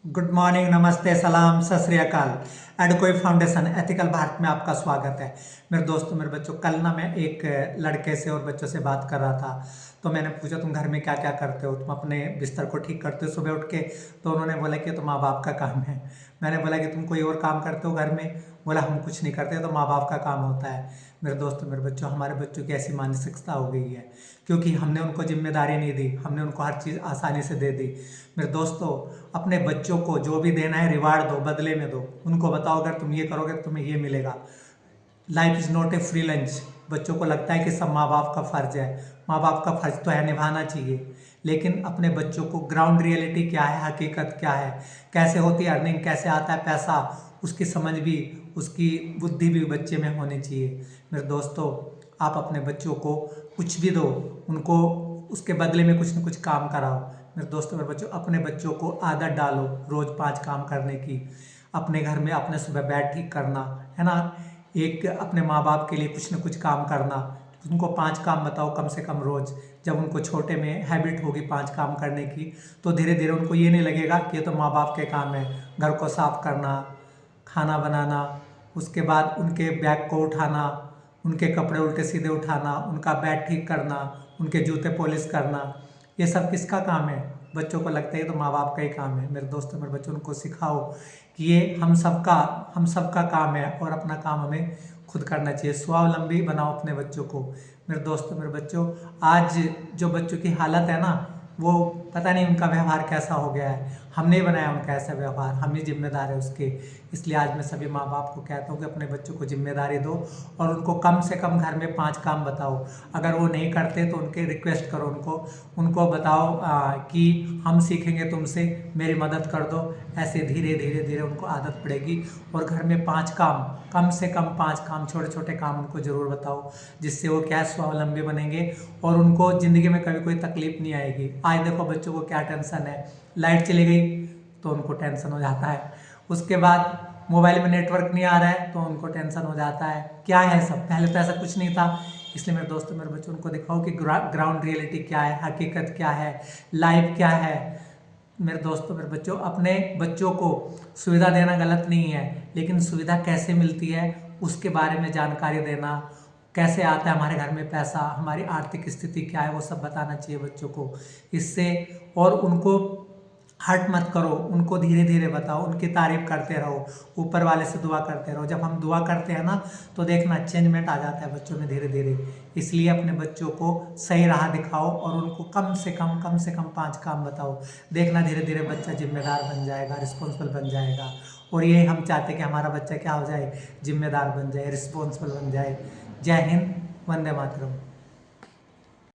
Good morning, नमस्ते, सलाम, सत श्री अकाल। एडकोई फाउंडेशन एथिकल भारत में आपका स्वागत है। मेरे दोस्तों, मेरे बच्चों, कल ना मैं एक लड़के से और बच्चों से बात कर रहा था। तो मैंने पूछा, तुम घर में क्या क्या करते हो, तुम अपने बिस्तर को ठीक करते हो सुबह उठ के? तो उन्होंने बोला कि तो माँ बाप का काम है। मैंने बोला कि तुम कोई और काम करते हो घर में? बोला हम कुछ नहीं करते, तो माँ बाप का काम होता है। मेरे दोस्तों, मेरे बच्चों, हमारे बच्चों की ऐसी मानसिकता हो गई है क्योंकि हमने उनको जिम्मेदारी नहीं दी, हमने उनको हर चीज़ आसानी से दे दी। मेरे दोस्तों, अपने बच्चों को जो भी देना है रिवार्ड दो, बदले में दो। उनको बताओ अगर तुम ये करोगे तो तुम्हें ये मिलेगा। Life is not a free lunch. बच्चों को लगता है कि सब माँ बाप का फ़र्ज है। माँ बाप का फ़र्ज तो है, निभाना चाहिए, लेकिन अपने बच्चों को ग्राउंड रियलिटी क्या है, हकीकत क्या है, कैसे होती है अर्निंग, कैसे आता है पैसा, उसकी समझ भी, उसकी बुद्धि भी बच्चे में होनी चाहिए। मेरे दोस्तों, आप अपने बच्चों को कुछ भी दो, उनको उसके बदले में कुछ न कुछ काम कराओ। मेरे दोस्तों, मेरे बच्चों, अपने बच्चों को आदत डालो रोज़ 5 काम करने की। अपने घर में अपने सुबह बेड ठीक करना है ना, एक अपने माँ बाप के लिए कुछ न कुछ काम करना। उनको 5 काम बताओ कम से कम रोज़। जब उनको छोटे में हैबिट होगी 5 काम करने की, तो धीरे धीरे उनको ये नहीं लगेगा कि ये तो माँ बाप के काम है। घर को साफ करना, खाना बनाना, उसके बाद उनके बैग को उठाना, उनके कपड़े उल्टे सीधे उठाना, उनका बैग ठीक करना, उनके जूते पॉलिश करना, ये सब किसका काम है? बच्चों को लगता है ये तो माँ बाप का ही काम है। मेरे दोस्तों, मेरे बच्चों, उनको सिखाओ कि ये हम सबका काम है और अपना काम हमें खुद करना चाहिए। स्वावलंबी बनाओ अपने बच्चों को। मेरे दोस्तों, मेरे बच्चों, आज जो बच्चों की हालत है ना, वो पता नहीं उनका व्यवहार कैसा हो गया है। हमने ही बनाया उनका ऐसा व्यवहार, हम ही जिम्मेदार है उसके। इसलिए आज मैं सभी माँ बाप को कहता हूँ कि अपने बच्चों को जिम्मेदारी दो और उनको कम से कम घर में 5 काम बताओ। अगर वो नहीं करते तो उनके रिक्वेस्ट करो, उनको बताओ कि हम सीखेंगे तुमसे, मेरी मदद कर दो। ऐसे धीरे धीरे धीरे उनको आदत पड़ेगी और घर में 5 काम, कम से कम 5 काम, छोटे छोटे काम उनको ज़रूर बताओ, जिससे वो क्या स्वावलंबी बनेंगे और उनको ज़िंदगी में कभी कोई तकलीफ नहीं आएगी। आज देखो बच्चों को क्या टेंशन है, लाइट चली गई तो उनको टेंशन हो जाता है, उसके बाद मोबाइल में नेटवर्क नहीं आ रहा है तो उनको टेंशन हो जाता है। क्या है सब, पहले तो ऐसा कुछ नहीं था। इसलिए मेरे दोस्तों, मेरे बच्चों, उनको दिखाओ कि ग्राउंड रियलिटी क्या है, हकीकत क्या है, लाइफ क्या है। मेरे दोस्तों, मेरे बच्चों, अपने बच्चों को सुविधा देना गलत नहीं है, लेकिन सुविधा कैसे मिलती है उसके बारे में जानकारी देना, कैसे आता है हमारे घर में पैसा, हमारी आर्थिक स्थिति क्या है, वो सब बताना चाहिए बच्चों को। इससे और उनको हर्ट मत करो, उनको धीरे धीरे बताओ, उनकी तारीफ करते रहो, ऊपर वाले से दुआ करते रहो। जब हम दुआ करते हैं ना, तो देखना चेंजमेंट आ जाता है बच्चों में धीरे धीरे। इसलिए अपने बच्चों को सही राह दिखाओ और उनको कम से कम 5 काम बताओ। देखना धीरे धीरे बच्चा जिम्मेदार बन जाएगा, रिस्पॉन्सिबल बन जाएगा। और ये हम चाहते हैं कि हमारा बच्चा क्या हो जाए, जिम्मेदार बन जाए, रिस्पॉन्सिबल बन जाए। जय हिंद, वंदे मातरम।